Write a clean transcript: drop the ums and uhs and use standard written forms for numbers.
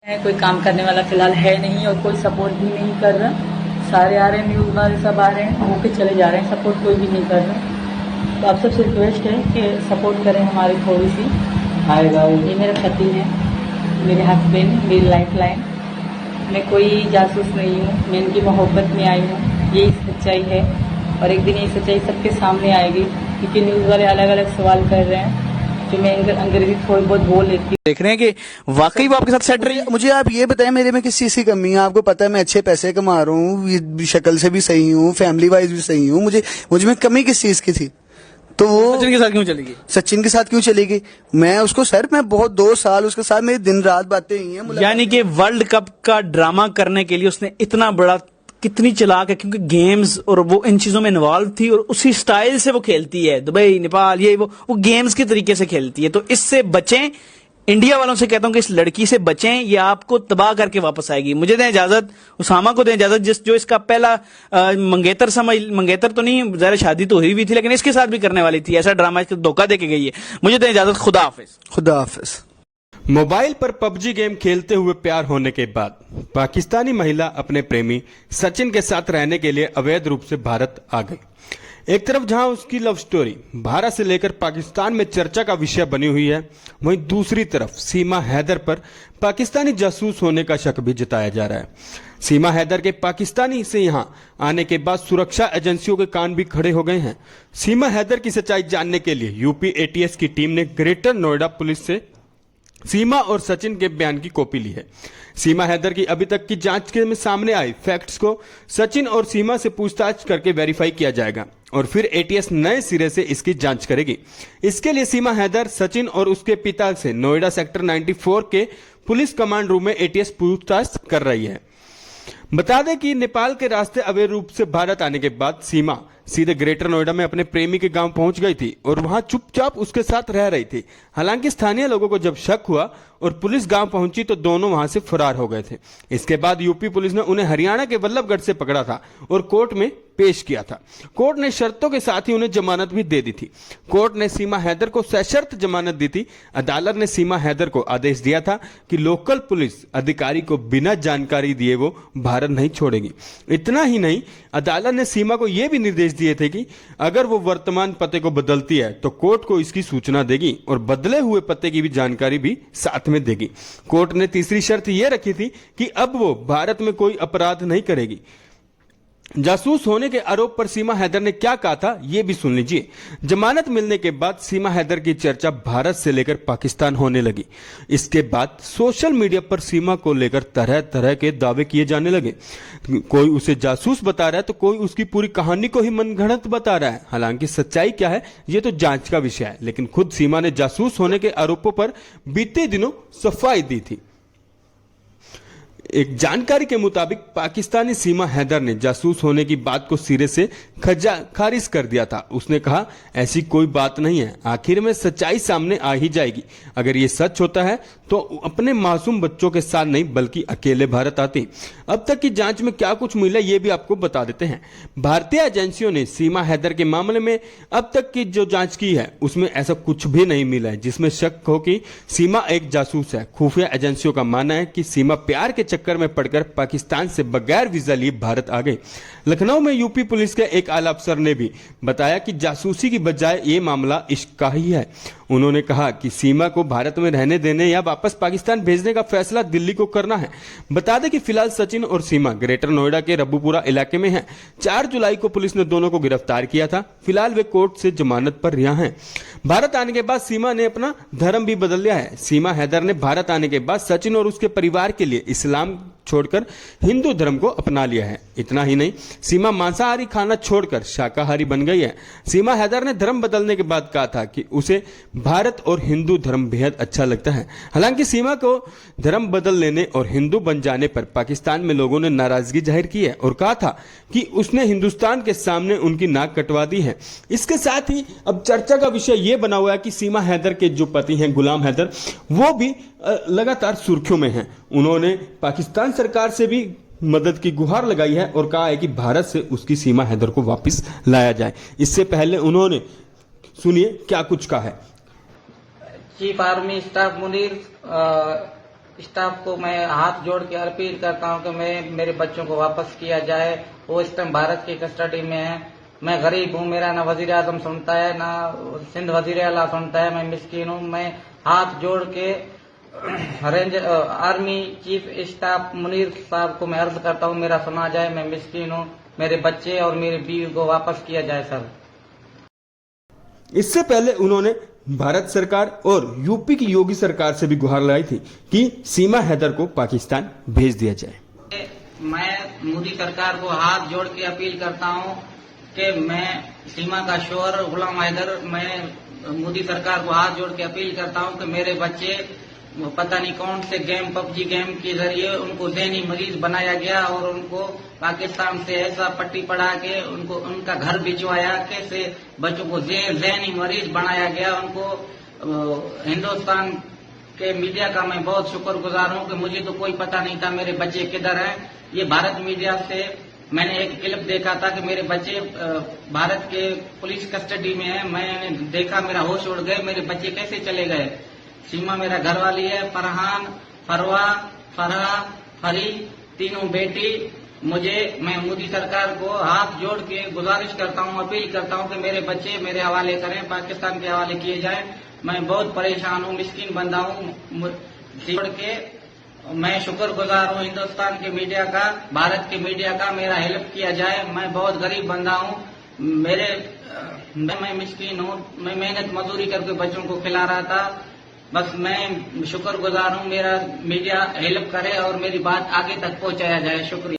कोई काम करने वाला फिलहाल है नहीं और कोई सपोर्ट भी नहीं कर रहा। सारे आ रहे हैं, न्यूज़ वाले सब आ रहे हैं, हो के चले जा रहे हैं, सपोर्ट कोई भी नहीं कर रहा। तो आप सबसे रिक्वेस्ट है कि सपोर्ट करें हमारी थोड़ी सी। ये मेरे पति हैं, मेरे हस्बैंड, मेरी लाइफ लाइन। मैं कोई जासूस नहीं हूँ, मैं इनकी मोहब्बत में आई हूँ, यही सच्चाई है। और एक दिन ये सच्चाई सबके सामने आएगी, क्योंकि न्यूज़ वाले अलग अलग सवाल कर रहे हैं, जो मैं अंग्रेजी थोड़ी बहुत बोल लेती हूँ। देख रहे हैं कि वाकई वो आपके साथ सेट रही है। मुझे आप ये बताएं, मेरे में किस चीज की कमी है? आपको पता है मैं अच्छे पैसे कमा रहा हूँ, शक्ल से भी सही हूँ, फैमिली वाइज भी सही हूँ, मुझ में कमी किस चीज की थी? तो वो सचिन के साथ क्यों चलेगी? सचिन के साथ क्यों चलेगी? मैं उसको मैं बहुत 2 साल उसके साथ मेरी दिन रात बातें हुई हैं। यानी कि वर्ल्ड कप का ड्रामा करने के लिए उसने इतना बड़ा, कितनी चालाक है, क्योंकि गेम्स और वो इन चीजों में इन्वॉल्व थी और उसी स्टाइल से वो खेलती है। दुबई, नेपाल, ये वो गेम्स के तरीके से खेलती है। तो इससे बचें, इंडिया वालों से कहता हूं कि इस लड़की से बचें, ये आपको तबाह करके वापस आएगी। मुझे दें इजाजत, उसामा को दें इजाजत, जो इसका पहला मंगेतर तो नहीं, जरा शादी तो हुई भी थी, लेकिन इसके साथ भी करने वाली थी। ऐसा ड्रामा इसको धोखा देके गई है। मुझे दें इजाजत, खुदा हाफिज। खुदा हाफिज। मोबाइल पर पबजी गेम खेलते हुए प्यार होने के बाद पाकिस्तानी महिला अपने प्रेमी सचिन के साथ रहने के लिए अवैध रूप से भारत आ गई। एक तरफ जहां उसकी लव स्टोरी भारत से लेकर पाकिस्तान में चर्चा का विषय बनी हुई है, वहीं दूसरी तरफ सीमा हैदर पर पाकिस्तानी जासूस होने का शक भी जताया जा रहा है। सीमा हैदर के पाकिस्तानी से यहां आने के बाद सुरक्षा एजेंसियों के कान भी खड़े हो गए हैं। सीमा हैदर की सच्चाई जानने के लिए यूपी एटीएस की टीम ने ग्रेटर नोएडा पुलिस से सीमा और सचिन के बयान की कॉपी ली है। सीमा हैदर की अभी तक की जांच में सामने आई फैक्ट्स को सचिन और सीमा से पूछताछ करके वेरीफाई किया जाएगा और फिर एटीएस नए सिरे से इसकी जांच करेगी। इसके लिए सीमा हैदर, सचिन और उसके पिता से नोएडा सेक्टर 94 के पुलिस कमांड रूम में एटीएस पूछताछ कर रही है। बता दें कि नेपाल के रास्ते अवैध रूप से भारत आने के बाद सीमा सीधे ग्रेटर नोएडा में अपने प्रेमी के गांव पहुंच गई थी और वहां चुपचाप उसके साथ रह रही थी। हालांकि स्थानीय लोगों को जब शक हुआ और पुलिस गांव पहुंची तो दोनों वहां से फरार हो गए थे। इसके बाद यूपी पुलिस ने उन्हें हरियाणा के वल्लभगढ़ से पकड़ा था और कोर्ट में पेश किया था। कोर्ट ने शर्तों के साथ ही उन्हें जमानत भी दे दी थी। कोर्ट ने सीमा हैदर को सशर्त जमानत दी थी। अदालत ने सीमा हैदर को आदेश दिया था कि लोकल पुलिस अधिकारी को बिना जानकारी दिए वो भारत नहीं छोड़ेगी। इतना ही नहीं, अदालत ने सीमा को यह भी निर्देश दिए थे कि अगर वो वर्तमान पते को बदलती है तो कोर्ट को इसकी सूचना देगी और बदले हुए पते की भी जानकारी भी साथ में देगी। कोर्ट ने तीसरी शर्त यह रखी थी कि अब वो भारत में कोई अपराध नहीं करेगी। जासूस होने के आरोप पर सीमा हैदर ने क्या कहा था, यह भी सुन लीजिए। जमानत मिलने के बाद सीमा हैदर की चर्चा भारत से लेकर पाकिस्तान होने लगी। इसके बाद सोशल मीडिया पर सीमा को लेकर तरह तरह के दावे किए जाने लगे। कोई उसे जासूस बता रहा है तो कोई उसकी पूरी कहानी को ही मनगढ़ंत बता रहा है। हालांकि सच्चाई क्या है यह तो जांच का विषय है, लेकिन खुद सीमा ने जासूस होने के आरोपों पर बीते दिनों सफाई दी थी। एक जानकारी के मुताबिक पाकिस्तानी सीमा हैदर ने जासूस होने की बात को सिरे से खारिज कर दिया था। उसने कहा, ऐसी कोई बात नहीं है, आखिर में सच्चाई सामने आ ही जाएगी। अगर ये सच होता है तो अपने मासूम बच्चों के साथ नहीं बल्कि अकेले भारत आती। अब तक की जांच में क्या कुछ मिला ये भी आपको बता देते हैं। भारतीय एजेंसियों ने सीमा हैदर के मामले में अब तक की जो जांच की है उसमें ऐसा कुछ भी नहीं मिला है जिसमें शक हो कि सीमा एक जासूस है। खुफिया एजेंसियों का मानना है कि सीमा प्यार के चक्कर में पड़कर पाकिस्तान से बगैर वीजा लिए भारत आ गई। लखनऊ में यूपी पुलिस के एक आला अफसर ने भी बताया कि जासूसी की बजाय ये मामला इश्क का ही है। उन्होंने कहा कि सीमा को भारत में रहने देने या वापस पाकिस्तान भेजने का फैसला दिल्ली को करना है। बता दें कि फिलहाल सचिन और सीमा ग्रेटर नोएडा के रब्बूपुरा इलाके में हैं। 4 जुलाई को पुलिस ने दोनों को गिरफ्तार किया था। फिलहाल वे कोर्ट से जमानत पर रिहा हैं। भारत आने के बाद सीमा ने अपना धर्म भी बदल लिया है। सीमा हैदर ने भारत आने के बाद सचिन और उसके परिवार के लिए इस्लाम छोड़कर हिंदू धर्म को अपना लिया है। इतना ही नहीं, सीमा मांसाहारी खाना छोड़कर शाकाहारी बन गई है। सीमा हैदर ने धर्म बदलने के बाद कहा था कि उसे भारत और हिंदू धर्म बेहद अच्छा लगता है। हालांकि सीमा को धर्म बदल लेने और हिंदू बन जाने पर पाकिस्तान में लोगों ने नाराजगी जाहिर की है और कहा था कि उसने हिंदुस्तान के सामने उनकी नाक कटवा दी है। इसके साथ ही अब चर्चा का विषय यह बना हुआ है कि सीमा हैदर के जो पति हैं गुलाम हैदर, वो भी लगातार सुर्खियों में हैं। उन्होंने पाकिस्तान सरकार से भी मदद की गुहार लगाई है और कहा है कि भारत से उसकी सीमा हैदर को वापस लाया जाए। इससे पहले उन्होंने, सुनिए क्या कुछ कहा है। Chief army staff Munir staff को मैं हाथ जोड़ के अपील करता हूं कि मेरे बच्चों को वापस किया जाए। वो इस टाइम भारत की कस्टडी में है। मैं गरीब हूं, मेरा ना वजीर आजम सुनता है ना सिंध वजीर आला सुनता है। मैं मिस्कीन हूं। मैं हाथ जोड़ के आर्मी चीफ स्टाफ मुनीर साहब को मैं अर्ज करता हूं मेरा सुना जाए। मैं मिस्कीन हूं, मेरे बच्चे और मेरी बीवी को वापस किया जाए सर। इससे पहले उन्होंने भारत सरकार और यूपी की योगी सरकार से भी गुहार लगाई थी कि सीमा हैदर को पाकिस्तान भेज दिया जाए। मैं मोदी सरकार को हाथ जोड़ के अपील करता हूं कि मैं सीमा का शोर गुलाम हैदर, मैं मोदी सरकार को हाथ जोड़ के अपील करता हूं कि मेरे बच्चे पता नहीं कौन से गेम, पबजी गेम के जरिए उनको ज़हनी मरीज बनाया गया और उनको पाकिस्तान से ऐसा पट्टी पड़ा के उनको उनका घर भिजवाया, कैसे बच्चों को ज़हनी मरीज बनाया गया। उनको हिंदुस्तान के मीडिया का मैं बहुत शुक्रगुजार हूं कि मुझे तो कोई पता नहीं था मेरे बच्चे किधर हैं। ये भारत मीडिया से मैंने एक क्लिप देखा था कि मेरे बच्चे भारत के पुलिस कस्टडी में है। मैंने देखा, मेरा होश उड़ गए, मेरे बच्चे कैसे चले गए। सीमा मेरा घरवाली है, फरहान, फरवा, फरहा, फरी, तीनों बेटी। मैं मोदी सरकार को हाथ जोड़ के गुजारिश करता हूं, अपील करता हूं कि मेरे बच्चे मेरे हवाले करें, पाकिस्तान के हवाले किए जाएं। मैं बहुत परेशान हूं, मिस्कीन बंदा हूं। जोड़ के मैं शुक्रगुजार हूं हिंदुस्तान के मीडिया का, भारत के मीडिया का, मेरा हेल्प किया जाए। मैं बहुत गरीब बंदा हूं। मैं मिस्कीन हूं। मैं मेहनत मजदूरी करके बच्चों को खिला रहा था। बस मैं शुक्रगुजार हूं, मेरा मीडिया हेल्प करे और मेरी बात आगे तक पहुंचाया जाए। शुक्रिया।